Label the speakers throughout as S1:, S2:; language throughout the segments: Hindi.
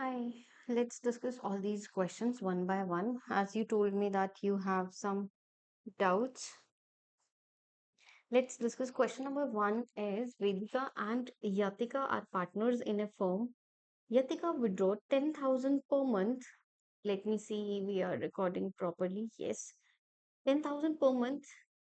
S1: Hi, let's discuss all these questions one by one. As you told me that you have some doubts, let's discuss question number one is Vedika and Yatika are partners in a firm. Yatika withdraw 10,000 per month. Let me see, we are recording properly. Yes, 10,000 per month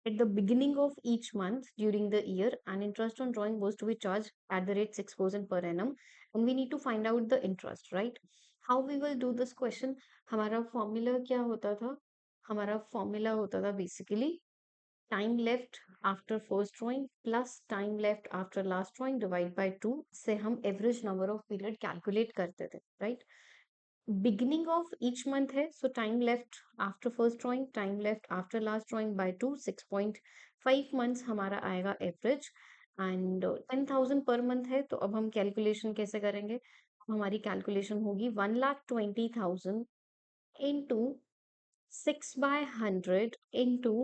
S1: at the beginning of each month during the year, and interest on drawing was to be charged at the rate 6% per annum. And we need to find out the interest, right? How we will do this question? हमारा formula क्या होता था? हमारा formula होता था basically time left after first drawing plus time left after last drawing divide by 2 से हम average number of period calculate करते थे, right? Beginning of each month है, so time left after first drawing, time left after last drawing by 2, 6.5 months हमारा आएगा average and 10,000 per month है, तो अब हम calculation कैसे करेंगे? हमारी calculation होगी 1,20,000 into 6 by 100 into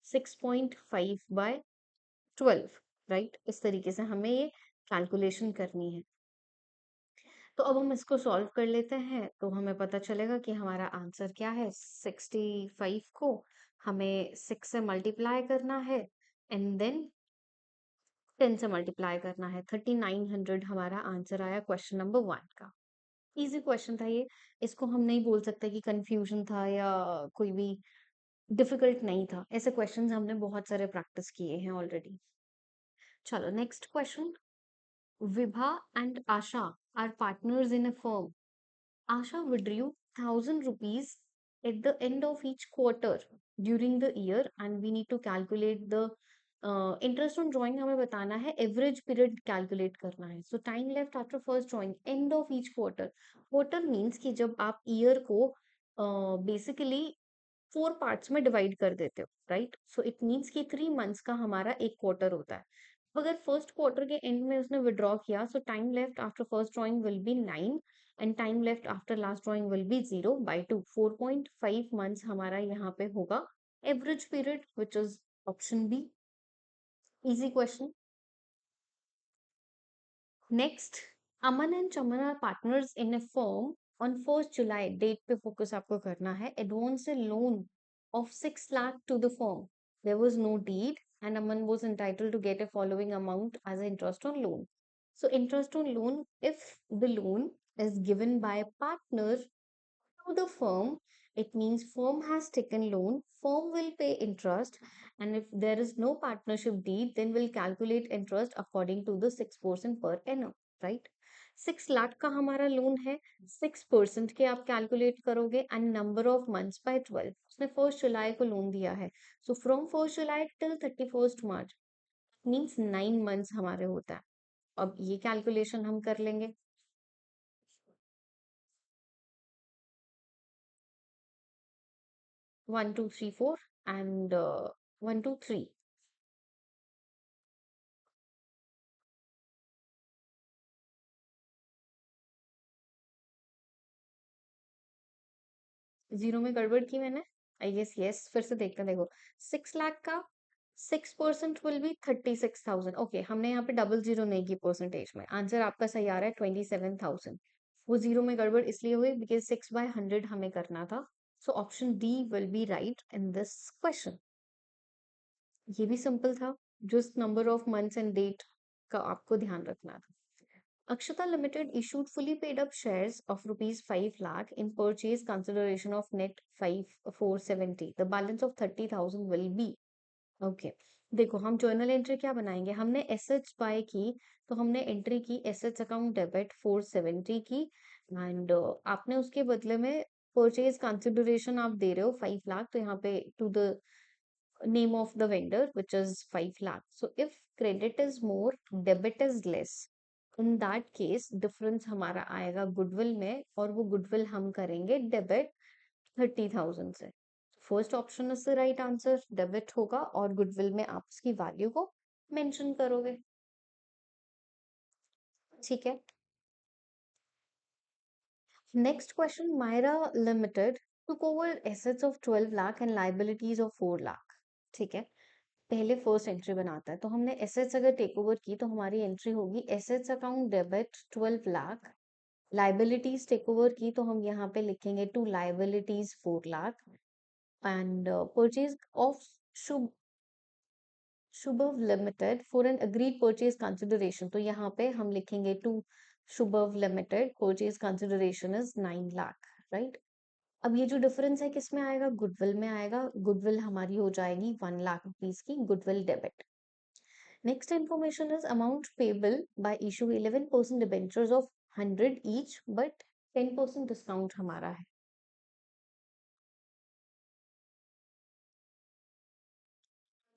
S1: 6.5 by 12, right? इस तरीके से हमें ये calculation करनी है. तो अब हम इसको सॉल्व कर लेते हैं तो हमें पता चलेगा कि हमारा आंसर क्या है 65 को हमें 6 से मल्टीप्लाई करना है एंड देन 10 से मल्टीप्लाई करना है 3900 हमारा आंसर आया क्वेश्चन नंबर 1 का इजी क्वेश्चन था ये इसको हम नहीं बोल सकते कि कंफ्यूजन था या कोई भी डिफिकल्ट नहीं था ऐसे क्वेश्चंस हमने बहुत सारे प्रैक्टिस किए हैं ऑलरेडी चलो next question Vibha and Asha are partners in a firm Asha withdrew 1,000 rupees at the end of each quarter during the year and we need to calculate the interest on drawing हमें बताना है average period calculate करना है so time left after first drawing end of each quarter means कि जब आप year को basically 4 parts में divide कर देते हो right so it means कि 3 months का हमारा एक quarter होता है अगर फर्स्ट क्वार्टर के एंड में उसने विड्रॉ किया so time left after first drawing will be 9 and time left after last drawing will be 0/2 4.5 months हमारा यहाँ पे होगा average period which is option B easy question next Aman and Chaman are partners in a firm on 1st July date पे फोकस आपको करना है advance a loan of 6 lakh to the firm. There was no deed and Aman was entitled to get a following amount as interest on loan. So interest on loan, if the loan is given by a partner to the firm, it means firm has taken loan, firm will pay interest, and if there is no partnership deed, then we'll calculate interest according to the 6% per annum, right? 6 lakh का हमारा लोन है 6% के आप कैलकुलेट करोगे and number of months by 12 उसने 1st July को लोन दिया है so from 1st July till 31st March means 9 months हमारे होता है अब ये कैलकुलेशन हम कर लेंगे 1 2 3 4 and 1 2 3 जीरो में गड़बड़ की मैंने आई गेस यस फिर से देखते हैं देखो 6 लाख का 6% विल बी 36,000 ओके हमने यहाँ पे डबल जीरो नहीं की परसेंटेज में आंसर आपका सही आ रहा है 27,000 वो जीरो में गड़बड़ इसलिए हुई बिकॉज 6/100 हमें करना था so option D will be right in this question ये भी सिंपल था just number of months and date का आपको ध्यान रखना था Akshata Limited issued fully paid up shares of rupees 5 lakh in purchase consideration of net 5,470. The balance of 30,000 will be. Okay. देखो हम जर्नल एंट्री क्या बनाएंगे हमने एसेट्स बाय की तो हमने एंट्री की एसेट्स अकाउंट डेबिट 470 की एंड आपने उसके बदले में परचेज कंसिडरेशन आप दे रहे हो 5 लाख तो यहाँ पे to the name of the vendor which is 5 lakh so if credit is more debit is less in that case difference हमारा आएगा गुडविल में और वो गुडविल हम करेंगे डेबिट 30,000 से first option is the right answer debit होगा और गुडविल में आप उसकी वैल्यू को मेंशन करोगे ठीक है next question Myra limited took over assets of 12 lakh and liabilities of 4 lakh ठीक है पहले फर्स्ट एंट्री बनाता है तो हमने एसेट्स अगर टेक ओवर की तो हमारी एंट्री होगी assets account debit 12 lakh liabilities take over की तो हम यहाँ पे लिखेंगे to liabilities 4 lakh and purchase of Shubh Shubhav limited for an agreed purchase consideration, तो यहाँ पे हम लिखेंगे to Shubhav limited purchase consideration is 9 lakh, right. अब ये जो डिफरेंस है किस में आएगा, गुडविल में आएगा। गुडविल हमारी हो जाएगी 1 लाख रुपीज की goodwill debit. Next information is amount payable by issue 11% debentures of 100 each but 10% discount हमारा है।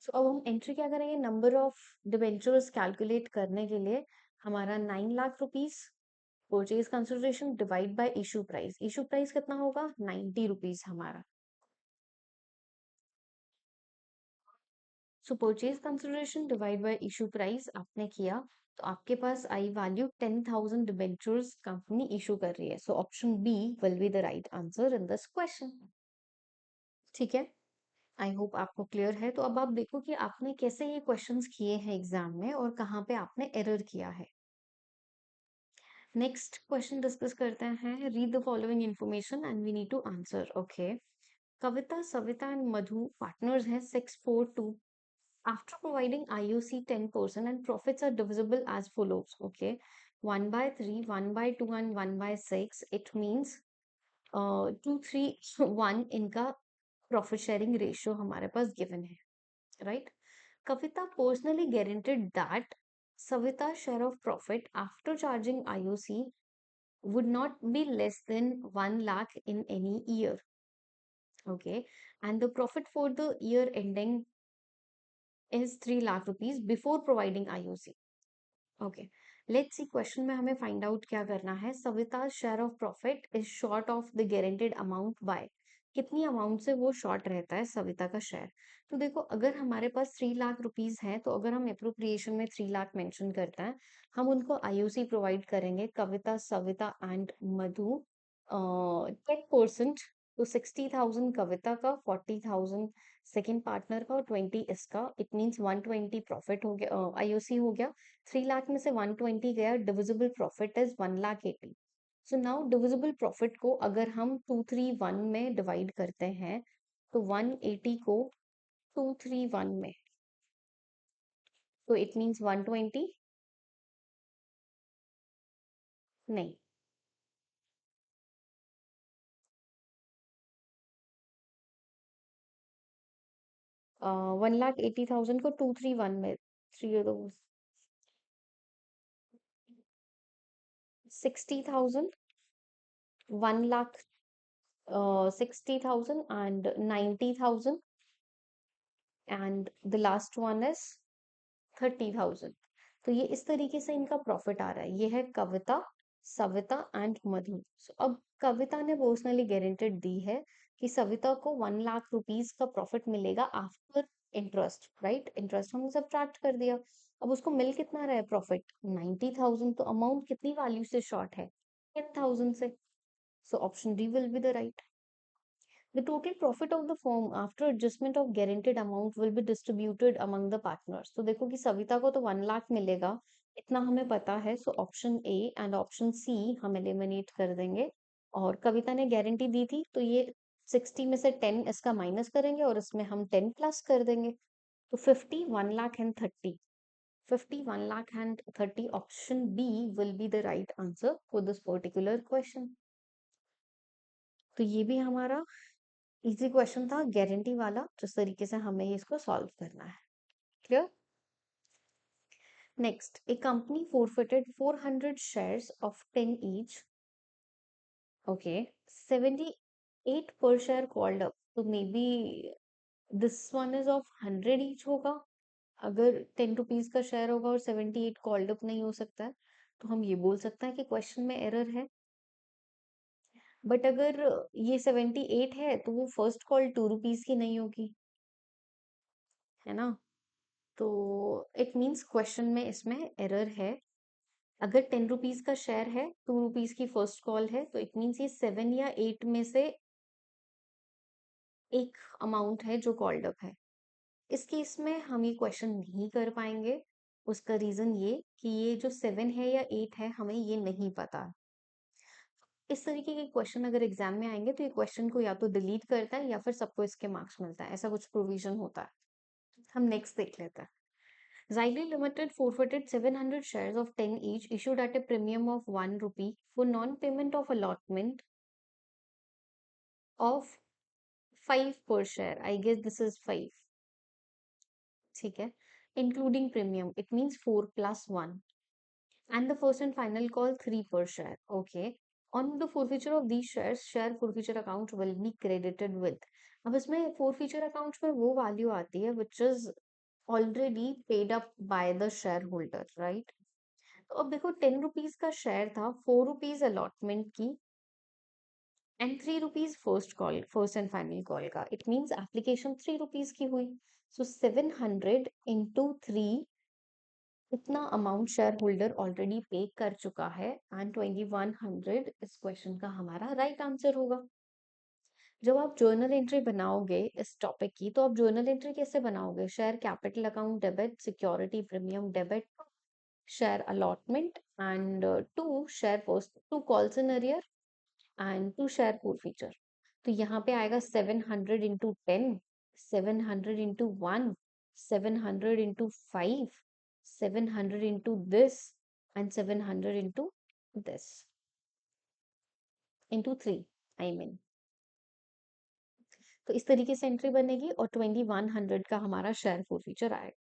S1: सो अब हम एंट्री क्या करेंगे, नंबर ऑफ डिबेंचर्स कैलकुलेट करने के लिए हमारा 9 lakh rupees purchase consideration divide by issue price. Issue price कितना होगा, 90 रुपीज हमारा। So purchase consideration divide by issue price आपने किया तो आपके पास आई वैल्यू 10,000 डिबेंचर्स कंपनी इशू कर रही है। So option B will be the right answer in this question. ठीक है, आई होप आपको क्लियर है। तो अब आप देखो कि आपने कैसे ये क्वेश्चंस किए हैं एग्जाम में और कहाँ पे आपने एरर किया है। नेक्स्ट क्वेश्चन डिस्कस करते हैं। Read the following information and we need to answer. Okay, Kavita Savita and Madhu partners हैं 642. After providing IOC 10% and profits are divisible as follows. Okay, 1 by 3, 1 by 2 and 1 by 6. It means 2, 3, 1 इनका profit sharing ratio हमारे पास given है, right? Kavita personally guaranteed that Savita's share of profit after charging IOC would not be less than 1 lakh in any year. Okay, and the profit for the year ending is 3 lakh rupees before providing IOC. Okay, let's see question में हमें फाइंड आउट क्या करना है। Savita share of profit is short of the guaranteed amount by, कितनी अमाउंट से वो शॉर्ट रहता है सविता का शेयर। तो देखो अगर हमारे पास 3 लाख रुपीज है तो अगर हम अप्रोप्रिएशन में 3 लाख मेंशन करते हैं, हम उनको आईओसी प्रोवाइड करेंगे कविता सविता एंड मधु 10%। तो 60,000 कविता का, 40,000 सेकेंड पार्टनर का और 20 इसका। इट मीन्स 120 प्रॉफिट हो गया, आईओसी हो गया। 3 लाख में से 120 गया, divisible profit is 1 lakh 80। So now divisible profit को अगर हम 231 में डिवाइड करते हैं तो 180 को 231 में, तो इट मीन्स 120 नहीं, 1,80,000 को 231 में, three 60,000, 1 lakh 60,000 and 90,000 and the last one is 30,000। तो ये इस तरीके से इनका प्रॉफिट आ रहा है। ये है कविता सविता एंड मधु। अब कविता ने पर्सनली गारंटेड दी है कि सविता को 1 लाख रुपीज का प्रॉफिट मिलेगा आफ्टर इंटरेस्ट, राइट। इंटरेस्ट हमने सब्ट्रैक्ट कर दिया। अब उसको मिल कितना रहा है प्रॉफिट, 90,000। तो अमाउंट कितनी वैल्यू से शॉर्ट है, 10,000 से। सो option D will be the right. The total profit of the firm after adjustment of guaranteed amount will be distributed among the partners। तो देखो कि सविता को तो 1 लाख मिलेगा, इतना हमें पता है। So option A and option C हम एलिमिनेट कर देंगे। और कविता ने गारंटी दी थी तो ये 60 में से 10 इसका माइनस करेंगे और इसमें हम 10 प्लस कर देंगे। तो 50, 1 lakh and 30, 50, 1 lakh and 30, option B will be the right answer for this particular question. तो ये भी हमारा इजी क्वेश्चन था, गारंटी वाला, जिस तरीके से हमें इसको सॉल्व करना है। Clear. Next, A company forfeited 400 shares of 10 each। Okay, 78 per share called up, तो may be this one is of 100 each होगा। अगर 10 रुपीज का शेयर होगा और 78 कॉल्ड अप नहीं हो सकता है तो हम ये बोल सकते हैं कि क्वेश्चन में एरर है। बट अगर ये 78 है तो वो फर्स्ट कॉल 2 रुपीज की नहीं होगी, है ना। तो इट मीन्स क्वेश्चन में इसमें एरर है। अगर 10 रुपीज का शेयर है, 2 रुपीज की फर्स्ट कॉल है, तो इट मीन्स ये 7 या 8 में से एक अमाउंट है जो कॉल्ड अप है। इस केस में हम ये क्वेश्चन नहीं कर पाएंगे। उसका रीजन ये कि ये जो 7 है या 8 है हमें ये नहीं पता। इस तरीके के क्वेश्चन अगर एग्जाम में आएंगे तो ये क्वेश्चन को या तो डिलीट करता है या फिर सबको इसके मार्क्स मिलता है, ऐसा कुछ प्रोविजन होता है। हम नेक्स्ट देख लेते हैं। Xylee Limited forfeited 700 shares of 10 each issued at a premium of 1 rupee for non-payment of allotment of 5 per share. I guess this is 5. ठीक है, including premium. It means 4 plus 1. And the first and final call 3 per share. Okay. On the forfeiture of these shares, share forfeiture account will be credited with. अब इसमें forfeiture account में वो value आती है which is already paid up by the shareholder, right? तो अब देखो 10 रुपीज का शेयर था, 4 रुपीज अलॉटमेंट की and 3 rupees first and final call का। इट मीन्स एप्लीकेशन 3 रुपीज की हुई। सो 700 इंटू 3, इतना अमाउंट शेयर होल्डर ऑलरेडी पे कर चुका है एंड 2100 इस क्वेश्चन का हमारा राइट आंसर होगा। जब आप जर्नल एंट्री बनाओगे इस टॉपिक की, तो आप जर्नल एंट्री कैसे बनाओगे? Share capital account debit, security premium debit, share allotment, and two calls in arrear and two share forfeiture. तो यहाँ पे आएगा 700 into 10, 700 into 1, 700 into 5, 700 into this, and 700 into this, into 3 I mean। तो इस तरीके से एंट्री बनेगी और 2100 का हमारा शेयर forfeiture आएगा।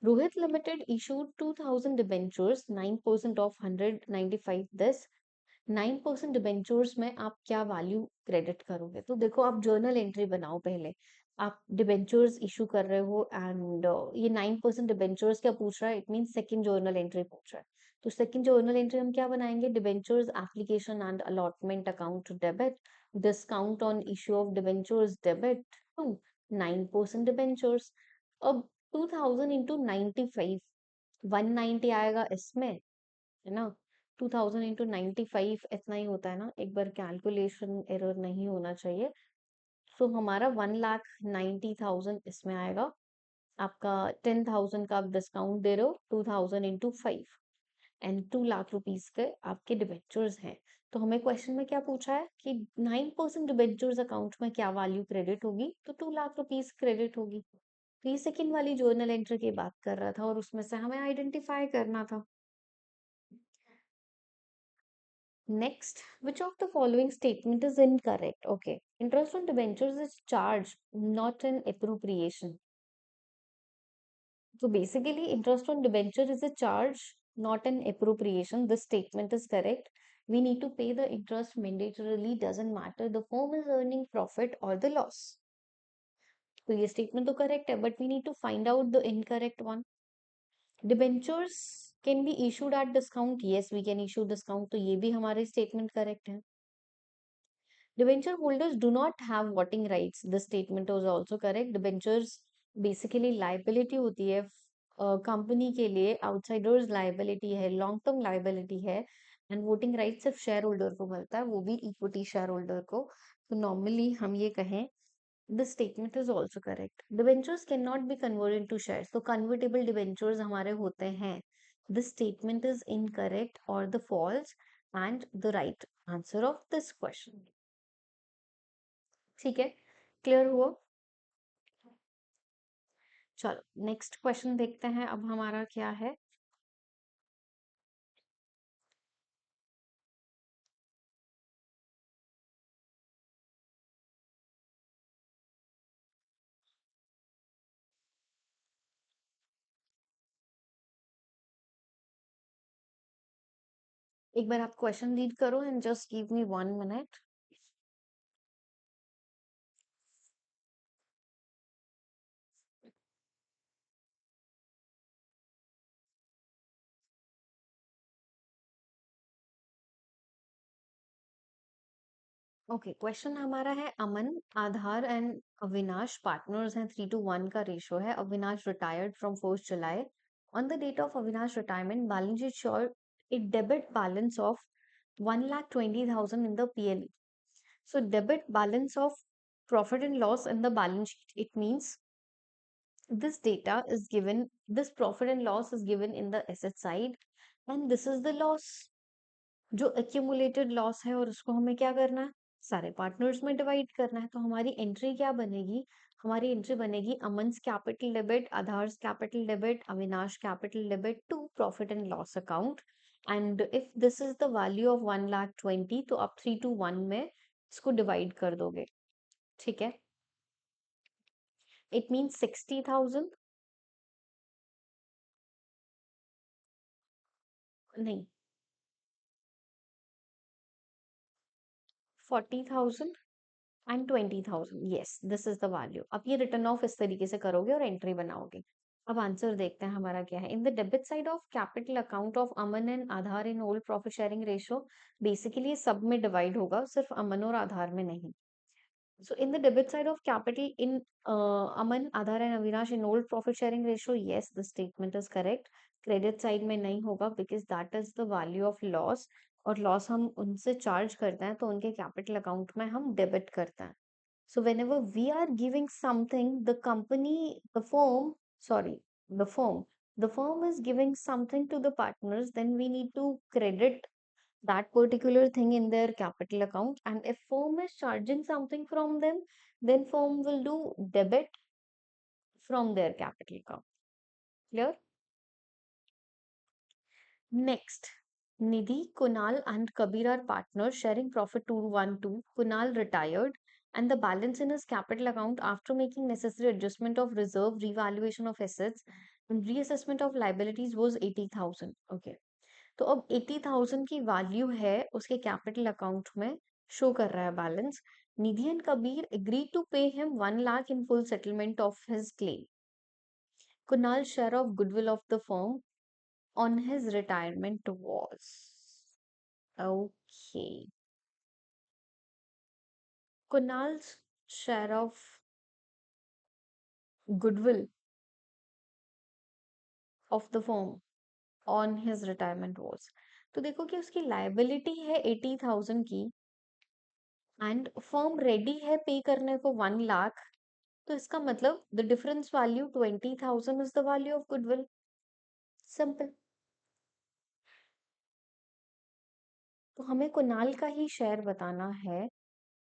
S1: Rohit Limited issued 2000 debentures, 9% of 195 this। 9% debentures में आप क्या वैल्यू क्रेडिट करोगे? तो देखो, आप जर्नल एंट्री बनाओ पहले। आप डिबेंचर्स इशू कर रहे हो एंड ये 9% डिबेंचर्स क्या पूछ रहा है? It mean second journal entry पूछ रहा है। तो सेकंड जर्नल एंट्री हम क्या बनाएंगे? Debentures application and allotment account debit, discount on issue of debentures debit to 9% debentures. अब 2000 इंटू 95, 190 आएगा इसमें, है ना? 2000 इंटू 95 इतना ही होता है ना, एक बार कैलकुलेशन एरर नहीं होना चाहिए। सो हमारा 1,90,000 इसमें आएगा। आपका 10,000 का आप डिस्काउंट दे रहे हो, 2000 इंटू 5 एंड 2 लाख रुपीज के आपके डिबेंचर्स हैं। तो हमें क्वेश्चन में क्या पूछा है कि 9% डिबेंचर्स अकाउंट में क्या वैल्यू क्रेडिट होगी? तो 2 लाख रुपीज क्रेडिट होगी। तो ये सेकेंड वाली जर्नल एंट्री की बात कर रहा था और उसमें से हमें आइडेंटिफाई करना था। Next, which of the following statement is incorrect? Okay, interest on debentures is charge, not an appropriation. So basically, interest on debenture is a charge, not an appropriation. This statement is correct. We need to pay the interest mandatorily, doesn't matter the firm is earning profit or the loss. तो ये statement तो correct है, but we need to find out the incorrect one. Debentures can be issued at discount. Yes, we can issue discount. तो ये भी हमारे statement correct है. Debenture holders do not have voting rights. This statement was also correct. Debentures basically liability होती है कंपनी के लिए, आउटसाइडर्स लाइबिलिटी है, लॉन्ग टर्म लाइबिलिटी है एंड वोटिंग राइट सिर्फ शेयर होल्डर को मिलता है, वो भी इक्विटी शेयर होल्डर को। तो नॉर्मली हम ये कहें, this statement is also correct. Debentures can not be converted to shares, तो कन्वर्टेबल डिबेंचर्स हमारे होते हैं। दिस स्टेटमेंट इज इनकरेक्ट और the false and the right answer of this question. ठीक है, क्लियर हुआ? चलो नेक्स्ट क्वेश्चन देखते हैं अब हमारा क्या है। एक बार आप क्वेश्चन रीड करो and just give me 1 minute. Okay, question हमारा है, अमन, आधार एंड अविनाश पार्टनर्स हैं, 3:1 का रेशो है। Avinash retired from 1 July. On the date of Avinash retirement, balance sheet showed a debit balance of 1,20,000 in the PL. So debit balance of profit and loss in the balance sheet. It means this data is given, this profit and loss is given in the asset side, and this is the loss. जो एक्यूमुलेटेड लॉस है और उसको हमें क्या करना है, सारे पार्टनर्स में डिवाइड करना है। तो हमारी एंट्री क्या बनेगी, हमारी एंट्री बनेगी Aman's capital debit, Aadhar's capital debit, Avinash capital debit to profit and loss account. And if this is the value of 1,20,000 तो आप 3 to 1 में इसको डिवाइड कर दोगे, ठीक है। इट मीन्स 60,000, नहीं 40,000 and 20,000, yes this is the value. अब ये रिटर्न ऑफ इस तरीके से करोगे और एंट्री बनाओगे। अब आंसर देखते हैं हमारा क्या है। In the debit side of capital account of Aman and Aadhaar in old profit sharing ratio, basically सब में डिवाइड होगा, सिर्फ अमन और आधार में नहीं। So in the debit side of capital in Aman, Aadhar and Avinash in old profit sharing ratio, yes, the statement is correct. Credit side में नहीं होगा because that is the value of loss, और loss हम उनसे charge करते हैं तो उनके capital account में हम debit करते हैं. So whenever we are giving something, the company, the firm, sorry, the firm is giving something to the partners, then we need to credit that particular thing in their capital account. And if firm is charging something from them, then firm will do debit from their capital account. Clear? Next, Nidhi, Kunal and Kabir are partners sharing profit 212. Kunal retired and the balance in his capital account after making necessary adjustment of reserve, revaluation of assets and reassessment of liabilities was 80,000. Okay. तो अब 80,000 की वैल्यू है उसके कैपिटल अकाउंट में, शो कर रहा है balance. Nidhi and Kabir agree to pay him 1 lakh in full settlement of his claim. Kunal share of goodwill of the firm on his retirement was, okay, Kunal share of goodwill of the firm on his retirement was, तो देखो कि उसकी लाइबिलिटी है 80,000 की एंड फर्म रेडी है पे करने को 1 लाख, तो इसका मतलब the difference value 20,000 is the value of goodwill. Simple. तो हमें कुणाल का ही शेयर बताना है,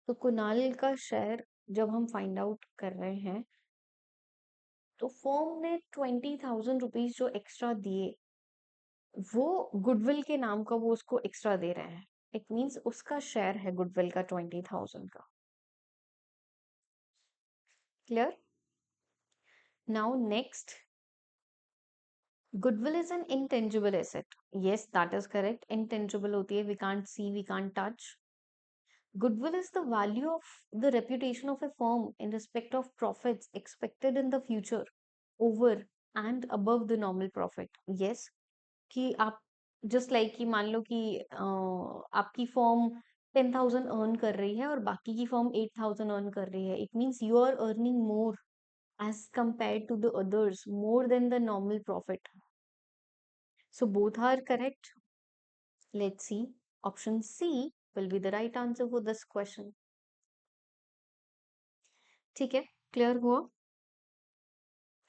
S1: तो कुणाल का शेयर जब हम फाइंड आउट कर रहे हैं तो फर्म ने 20,000 रुपीज जो एक्स्ट्रा दिए वो गुडविल के नाम का वो उसको एक्स्ट्रा दे रहे हैं। इट मीन्स उसका शेयर है गुडविल का 20,000 का। Clear? Now next, goodwill is an intangible asset. Yes, that is correct. Intangible होती है, we can't see, we can't touch. Goodwill is the value of the reputation of a firm in respect of profits expected in the future over and above the normal profit. Yes, कि आप just like कि मान लो कि आपकी firm 10,000 earn कर रही है और बाकी की firm 8,000 earn कर रही है. It means you are earning more as compared to the others, more than the normal profit. So both are correct. Let's see. Option C will be the right answer for this question. ठीक है, क्लियर हुआ?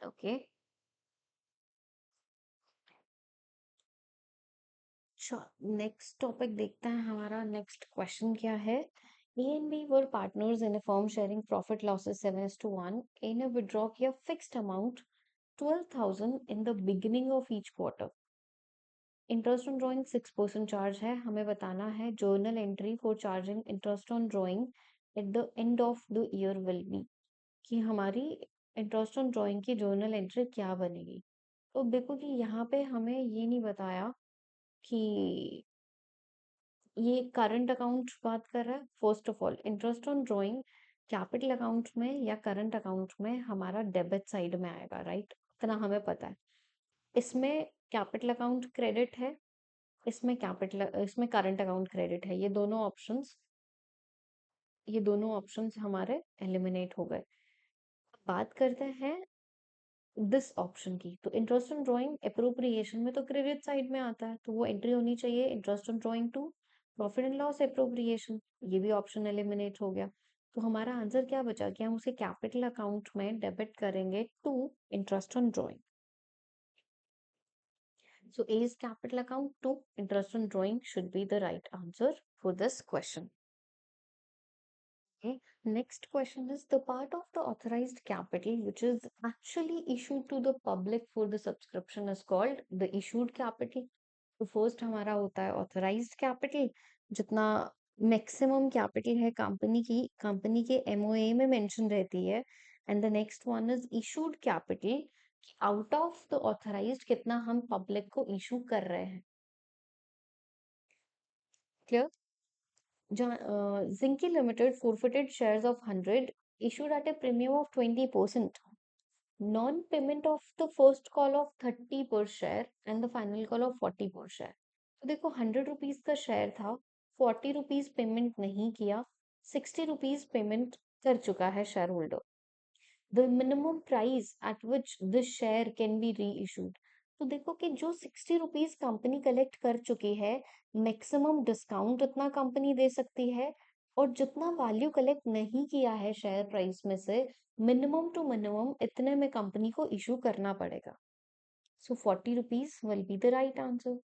S1: ओके, नेक्स्ट टॉपिक देखते हैं। हमारा नेक्स्ट क्वेश्चन क्या है? A and B were partners in a firm sharing profit losses 7:1. A ने withdraw किया fixed amount 12,000 in the beginning of each quarter. Interest on drawing 6% charge है। हमें बताना है journal entry for charging interest on drawing at the end of the year will be, कि हमारी इंटरेस्ट ऑन ड्रॉइंग की जर्नल एंट्री क्या बनेगी। तो देखो कि यहाँ पे हमें ये नहीं बताया कि ये करंट अकाउंट बात कर रहा है। First of all interest on drawing capital account में या करंट अकाउंट में हमारा डेबिट साइड में आएगा, राइट? इतना हमें पता है। इसमें कैपिटल अकाउंट क्रेडिट है, इसमें करंट अकाउंट क्रेडिट है। ये दोनों ऑप्शंस हमारे एलिमिनेट हो गए। बात करते हैं दिस ऑप्शन की, तो इंटरेस्ट ऑन ड्राइंग अप्रोप्रिएशन में तो क्रेडिट साइड में आता है, तो वो एंट्री होनी चाहिए interest on drawing to profit and loss appropriation. ये भी ऑप्शन एलिमिनेट हो गया। तो हमारा आंसर क्या बचा कि हम उसे कैपिटल अकाउंट में डेबिट करेंगे to interest on drawing. So A is capital account, 2 interest on drawing should be the right answer for this question. Okay. Next question is the part of the authorized capital which is actually issued to the public for the subscription is called the issued capital. तो फर्स्ट हमारा होता है ऑथराइज्ड कैपिटल, जितना मैक्सिमम कैपिटल है कंपनी के एमओए में मेंशन रहती है। And the next one is issued capital, out of the authorised कितना हम पब्लिक को इशू कर रहे हैं। Clear? Zinke Limited forfeited shares of 100 issued at a premium of 20%. Non-payment of the first call of 30 per share and the final call of 40 per share. तो देखो 100 रुपीज का शेयर था, 40 रुपीज पेमेंट नहीं किया, 60 रुपीज पेमेंट कर चुका है share holder. The minimum price at which this share can be री इशूड। तो देखो कि जो 60 रुपीज कंपनी कलेक्ट कर चुकी है, मैक्सिमम डिस्काउंट उतना कंपनी दे सकती है, और जितना वैल्यू कलेक्ट नहीं किया है शेयर प्राइस में से, मिनिमम टू मिनिमम इतने में कंपनी को इशू करना पड़ेगा। So 40 rupees will be the right answer.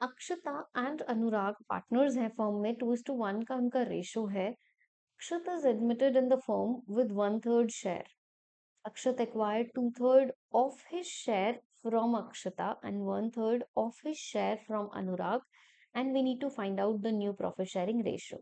S1: Akshata and Anurag partners हैं फर्म में, 2:1 का उनका रेशो है। Akshat is admitted in the firm with 1/3 share. Akshat acquired 2/3 of his share from Akshata and 1/3 of his share from Anurag, and we need to find out the new profit sharing ratio.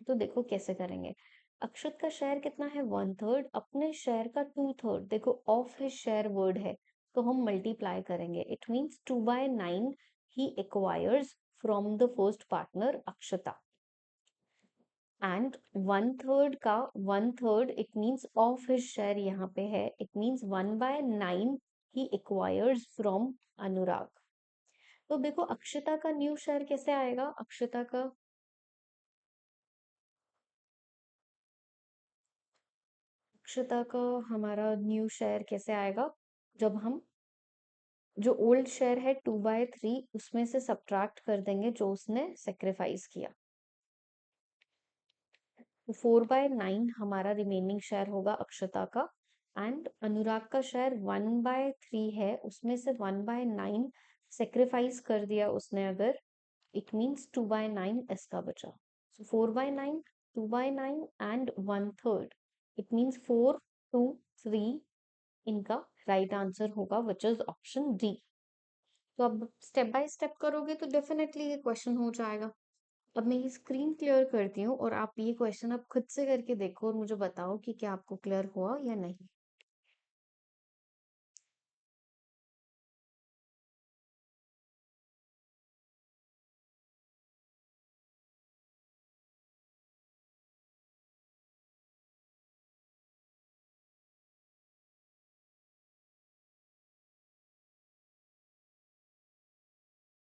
S1: तो देखो कैसे करेंगे। अक्षत का शेयर कितना है 1/3, अपने शेयर का 2/3, देखो ऑफ हिज शेयर वर्ड है तो हम मल्टीप्लाई करेंगे, it means 2/9 he acquires from the first partner Akshata, and 1/3 का 1/3 it means of his share यहाँ पे है, it means 1/9 he acquires from Anurag. तो देखो अक्षता का न्यू शेयर कैसे आएगा, अक्षता का हमारा न्यू शेयर कैसे आएगा, जब हम जो ओल्ड शेयर है 2/3 उसमें से सब्ट्रैक्ट कर देंगे जो उसने सेक्रीफाइस किया। तो 4/9 हमारा रिमेनिंग शेयर होगा अक्षता का, एंड अनुराग का शेयर 1/3 है, उसमें से 1/9 सेक्रीफाइस कर दिया उसने अगर, इट मीन्स 2/9 इसका बचा। सो 4/9, 2/9 एंड 1/3, इट मीन्स 4, 2, 3 इनका राइट आंसर होगा विच इज ऑप्शन डी। तो अब स्टेप बाय स्टेप करोगे तो डेफिनेटली ये क्वेश्चन हो जाएगा। अब मैं ये स्क्रीन क्लियर करती हूँ और आप ये क्वेश्चन अब खुद से करके देखो और मुझे बताओ कि क्या आपको क्लियर हुआ या नहीं।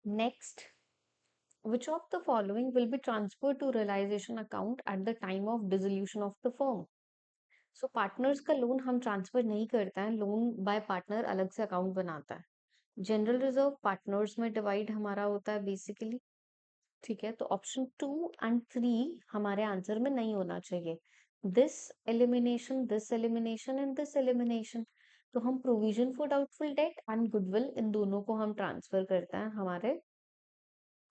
S1: Next, which of the following will be transferred to realization account at the time of dissolution of the firm? So partners का लोन हम ट्रांसफर नहीं करते हैं, लोन बाय पार्टनर अलग से अकाउंट बनाता है। जनरल रिजर्व पार्टनर्स में डिवाइड हमारा होता है बेसिकली। ठीक है, तो ऑप्शन 2 एंड 3 हमारे आंसर में नहीं होना चाहिए। This elimination, this elimination and this elimination, तो हम provision for doubtful date and goodwill in दोनों को हम ट्रांसफर करते हैं हमारे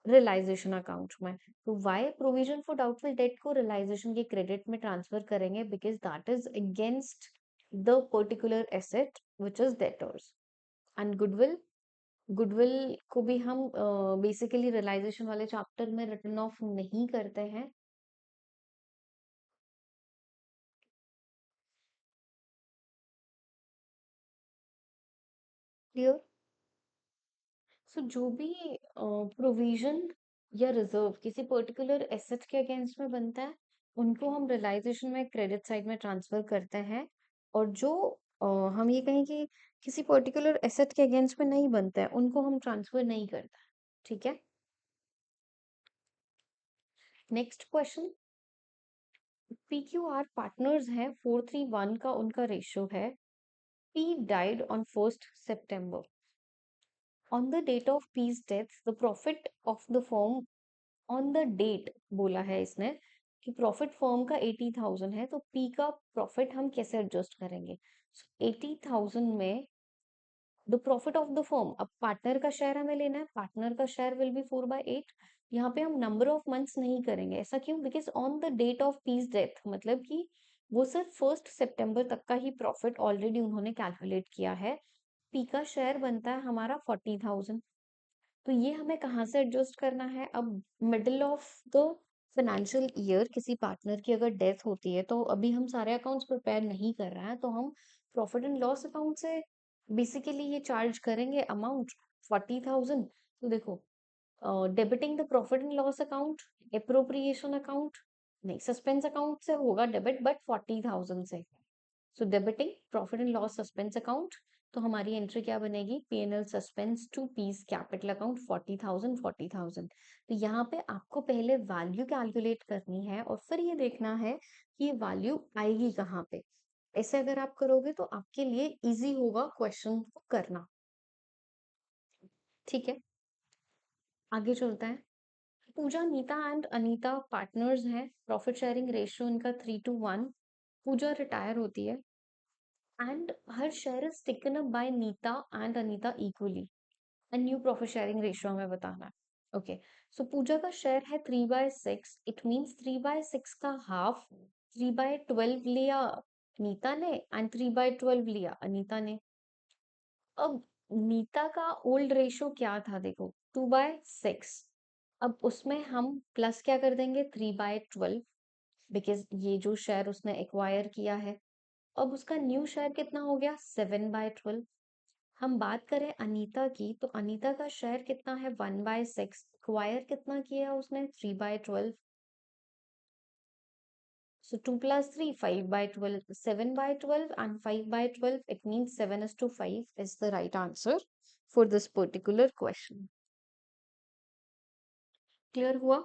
S1: रियलाइजेशन अकाउंट में। तो why provision for doubtful debt को रियलाइजेशन के क्रेडिट में ट्रांसफर करेंगे, because that is against the particular asset which is debtors. And goodwill, goodwill को भी हम बेसिकली रियलाइजेशन वाले चैप्टर में रिटर्न ऑफ नहीं करते हैं। क्लियर? सो जो भी प्रोविजन या रिजर्व किसी पर्टिकुलर एसेट के अगेंस्ट में बनता है, उनको हम रियलाइजेशन में क्रेडिट साइड में ट्रांसफर करते हैं, और जो हम ये कहें कि किसी पर्टिकुलर एसेट के अगेंस्ट में नहीं बनता है, उनको हम ट्रांसफर नहीं करते। ठीक है, नेक्स्ट क्वेश्चन। PQR पार्टनर्स हैं, 4:3 का उनका रेशियो है। P died on 1st September. On the date of P's death, the profit of the firm on the date बोला है इसने कि प्रॉफिट फर्म का 80,000 है, तो पी का प्रॉफिट हम कैसे एडजस्ट करेंगे। 80,000 में the profit of the firm, अब पार्टनर का शेयर हमें लेना है, पार्टनर का शेयर विल बी 4/8। यहाँ पे हम नंबर ऑफ मंथ्स नहीं करेंगे, ऐसा क्यों? Because on the date of P's death, मतलब कि वो सिर्फ 1 सितंबर तक का ही प्रॉफिट ऑलरेडी उन्होंने कैलकुलेट किया है। पी का शेयर बनता है हमारा 40,000। तो ये हमें कहाँ से एडजस्ट करना है? अब middle of the financial year किसी पार्टनर की अगर डेथ होती है, तो अभी हम सारे अकाउंट्स प्रिपेयर नहीं कर रहे हैं, तो हम प्रॉफिट एंड लॉस अकाउंट से बेसिकली ये चार्ज करेंगे अमाउंट 40,000। तो देखो, debiting the profit and loss account, appropriation account नहीं, सस्पेंस अकाउंट से होगा डेबिट, बट 40,000 से। So debiting profit and loss suspense account, तो हमारी एंट्री क्या बनेगी? P&L suspense to P's capital account 40,000 40,000। तो यहाँ पे आपको पहले वैल्यू कैलकुलेट करनी है और फिर ये देखना है कि ये वैल्यू आएगी कहाँ पे। ऐसे अगर आप करोगे तो आपके लिए इजी होगा क्वेश्चन को करना। ठीक है, आगे चलता है। पूजा, नीता एंड अनीता पार्टनर्स हैं, प्रॉफिट शेयरिंग रेशियो इनका 3:1। पूजा रिटायर होती है and her share is taken up by Neeta and Anita equally. And new profit sharing ratio हमें बताना है। ओके, सो पूजा का शेयर है 3/6, इट मीन्स 3/6 का हाफ 3/12 लिया नीता ने एंड 3/12 लिया अनीता ने। अब नीता का ओल्ड रेशियो क्या था? देखो 2/6। अब उसमें हम प्लस क्या कर देंगे? 3/12, बिकॉज ये जो शेयर उसने एक्वायर किया है। अब उसका न्यू शेयर कितना हो गया? 7/12। हम बात करें अनीता की, तो अनीता का शेयर कितना है? 1/6। एक्वायर कितना किया उसने? 3/12। So 2 plus 3, 5/12, 7/12 and 5/12. It means 7:5 is the right answer for this particular question. Clear हुआ?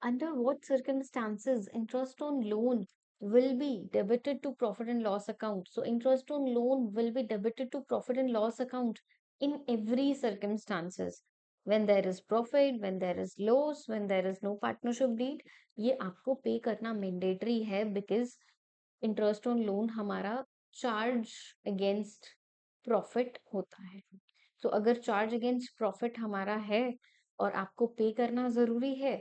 S1: Under what circumstances interest on loan will be debited to profit and loss account? So interest on loan will be debited to profit and loss account in every circumstances. When there is profit, when there is loss, when there is no partnership deed, ये आपको पे करना mandatory है, because इंटरेस्ट ऑन लोन हमारा चार्ज अगेंस्ट प्रॉफिट होता है। तो अगर चार्ज अगेंस्ट प्रॉफिट हमारा है और आपको पे करना जरूरी है,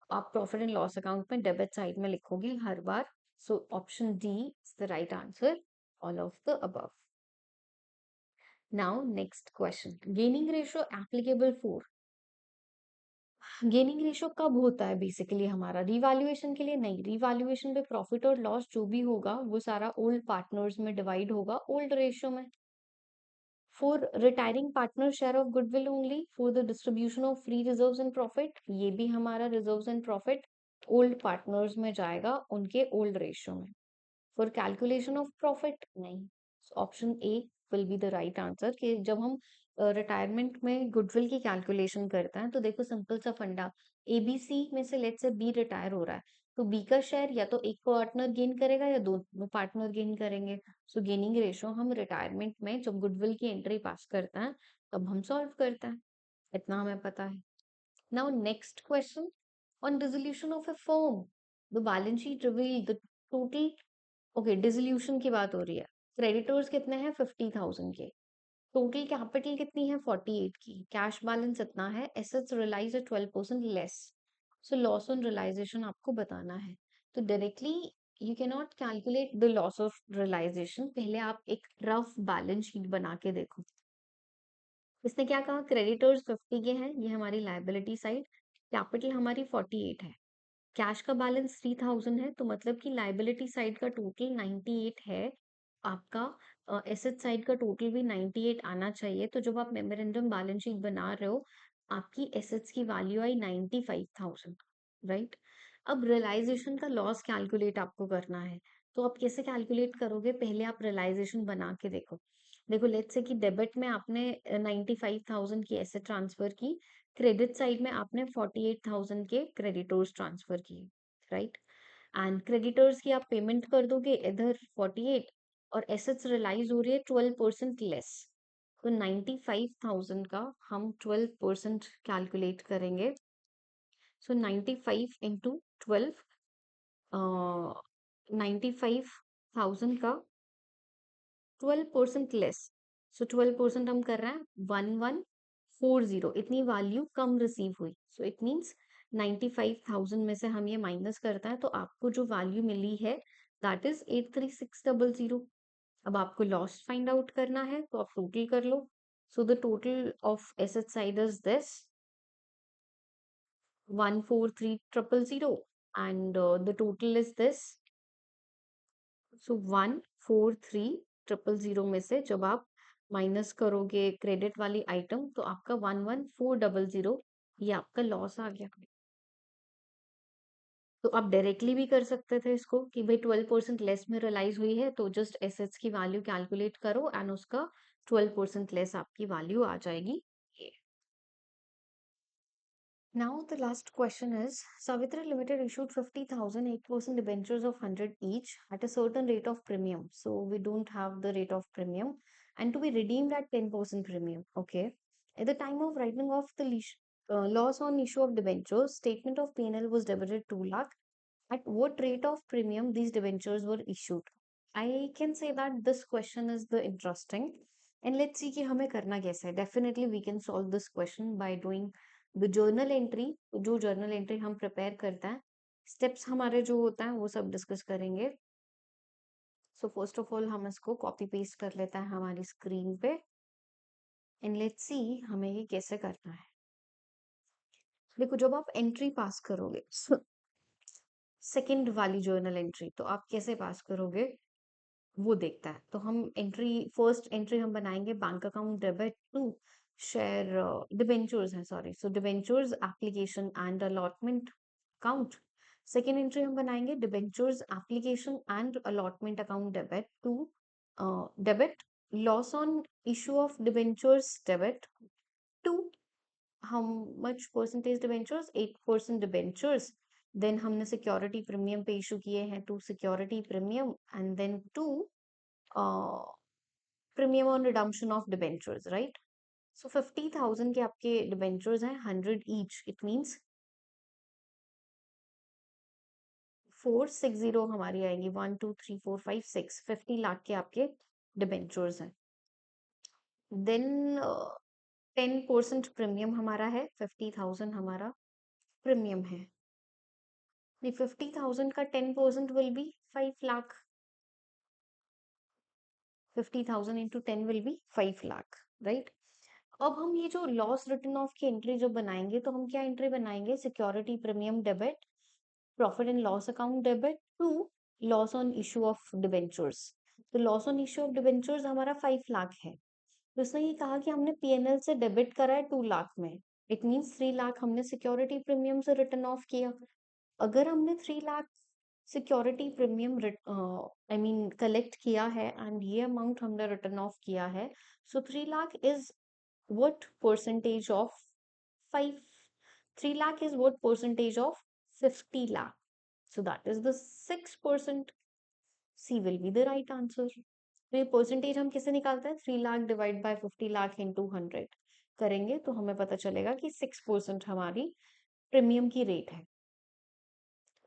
S1: आप प्रॉफिट एंड लॉस अकाउंट में डेबिट साइड में लिखोगे हर बार। So option D is the right answer, all of the above. Now next question, gaining ratio applicable for. Gaining ratio कब होता है? बेसिकली हमारा रिवैल्यूएशन के लिए नहीं, रिवैल्यूएशन पे प्रॉफिट और लॉस जो भी होगा वो सारा ओल्ड पार्टनर्स में डिवाइड होगा ओल्ड रेशियो में। For retiring partner share of goodwill only, for the distribution of free reserves and profit, ये भी हमारा reserves and profit old partners में जाएगा उनके ओल्ड रेशियो में। फॉर कैलकुलेशन ऑफ प्रॉफिट नहीं। Option A will be the right answer, कि जब हम रिटायरमेंट में गुडविल की कैलकुलेशन करते हैं, तो देखो सिंपल सा फंडा, एबीसी में से लेट्स से बी रिटायर हो रहा है, तो बी का शेयर या तो एक पार्टनर गेन करेगा या दोनों पार्टनर गेन करेंगे। सो गेनिंग रेशियो हम रिटायरमेंट में जब गुडविल की एंट्री पास करते हैं तब हम सॉल्व करते हैं, इतना हमें पता है। Now next question, on dissolution of A firm the balance sheet reveal the total. Okay, dissolution की बात हो रही है। क्रेडिटर्स कितने हैं? 50,000 के। टोटल कैपिटल कितनी है? 48 की। कैश बैलेंस इतना है। Assets realise 12% less. So loss on realisation आपको बताना है। तो directly you can not calculate the loss of realisation, पहले आप एक रफ बैलेंस शीट बना के देखो। इसने क्या कहा? क्रेडिटर्स 50 के हैं, ये हमारी लाइबिलिटी साइड। कैपिटल हमारी 48 है। कैश का बैलेंस 3,000 है, तो मतलब कि लाइबिलिटी साइड का टोटल 98 है। आपका एसेट साइड का टोटल भी 98 आना चाहिए। तो जब आप मेमोरेंडम बैलेंस शीट बना रहे हो, आपकी एसेट्स की वैल्यू आई 95,000, राइट? अब रियलाइजेशन का लॉस कैलकुलेट आपको करना है, तो आप कैसे कैलकुलेट करोगे? पहले आप रियलाइजेशन बना के देखो। देखो लेट्स से कि डेबिट में आपने 95,000 की एसेट ट्रांसफर की, क्रेडिट साइड में आपने 48,000 के क्रेडिटर्स ट्रांसफर किए, राइट? एंड क्रेडिटर्स की आप पेमेंट कर दोगे इधर 48, और एसेट्स रियलाइज हो रही है 12% लेस। तो 95,000 का हम 12% कैलकुलेट करेंगे। सो 95 इंटू 12, 95,000 का 12% लेस, सो 12% हम कर रहे हैं 1140, इतनी वैल्यू कम रिसीव हुई, सो इट मीन्स 95,000 में से हम ये माइनस करता है तो आपको जो वैल्यू मिली है दैट इज 83600। अब आपको लॉस फाइंड आउट करना है तो आप टोटल कर लो, so the total of asset side is this 143000 and the total is this, so 143000 में से जब आप माइनस करोगे क्रेडिट वाली आइटम तो आपका 11400, ये आपका लॉस आ गया। तो आप डायरेक्टली भी कर सकते थे इसको कि भाई 12% लेस में रियलाइज हुई है तो जस्ट एसेट्स की वैल्यू कैलकुलेट करो एंड उसका 12% लेस आपकी वैल्यू आ जाएगी। Now the last question is, Savitra Limited issued 50,000 8% debentures of 100 each at a certain rate of premium. So we don't have the rate of premium and to be redeemed at 10% premium. Okay. At the time of writing off the loss on issue of debentures, statement of P&L was debited 2 lakh. At what rate of premium these debentures were issued? I can say that this question is the interesting. And let's see कि हमें करना कैसे है. Definitely we can solve this question by doing the journal entry. जो journal entry हम prepare करते हैं, steps हमारे जो होता है वो सब discuss करेंगे. So first of all हम इसको copy paste कर लेते हैं हमारी screen पे. And let's see हमें ये कैसे करना है. देखो जब आप entry pass करोगे, सेकेंड वाली जर्नल एंट्री तो आप कैसे पास करोगे वो देखता है। तो हम एंट्री फर्स्ट एंट्री हम बनाएंगे bank account debit to share debentures है, sorry, so debentures application and allotment account. Second entry हम बनाएंगे debentures application and allotment account debit to debit loss on issue of debentures debit to how much percentage debentures, 8% debentures, then हमने security premium पे issue किए हैं to security premium and then to uh, premium on redemption of debentures, right? So 50,000 के आपके debentures हैं 100 each, it means 460 हमारी आएंगी 1 2 3 4 5 6 50 लाख के आपके debentures हैं। then 10% प्रीमियम हमारा है, 50,000 हमारा प्रीमियम है। नहीं, 50,000 का 10% will be 5 lakh, 50,000 into 10 will be 5 lakh, right. अब हम ये जो लॉस रिटर्न ऑफ की एंट्री जो बनाएंगे तो हम क्या एंट्री बनाएंगे, security premium debit profit and loss account debit to loss on issue of debentures. तो loss on issue of debentures हमारा 5 लाख है, तो उसने ये कहा कि हमने पीएनएल से डेबिट करा है 2 लाख में, इट मीन्स 3 लाख हमने सिक्योरिटी प्रीमियम से रिटर्न ऑफ किया। अगर हमने 3 lakh security premium I mean collect किया है एंड ये अमाउंट हमने रिटर्न ऑफ किया है, सो 3 lakh is what percentage of 5, 3 lakh is what percentage of 50 lakh, so that is the 6%, C will be the right answer। तो ये परसेंटेज हम किसे निकालते हैं, 3 lakh divide by 50 lakh into 100 करेंगे तो हमें पता चलेगा कि 6% हमारी प्रीमियम की रेट है।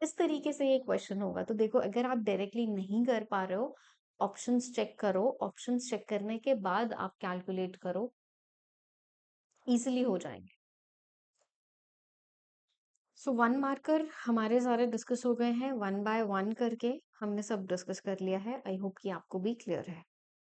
S1: इस तरीके से ये क्वेश्चन होगा। तो देखो अगर आप डायरेक्टली नहीं कर पा रहे हो, ऑप्शंस चेक करो, ऑप्शंस चेक करने के बाद आप कैलकुलेट करो, इजीली हो जाएंगे। सो 1 मार्कर हमारे सारे डिस्कस हो गए हैं, 1 बाय 1 करके हमने सब डिस्कस कर लिया है। आई होप कि आपको भी क्लियर है।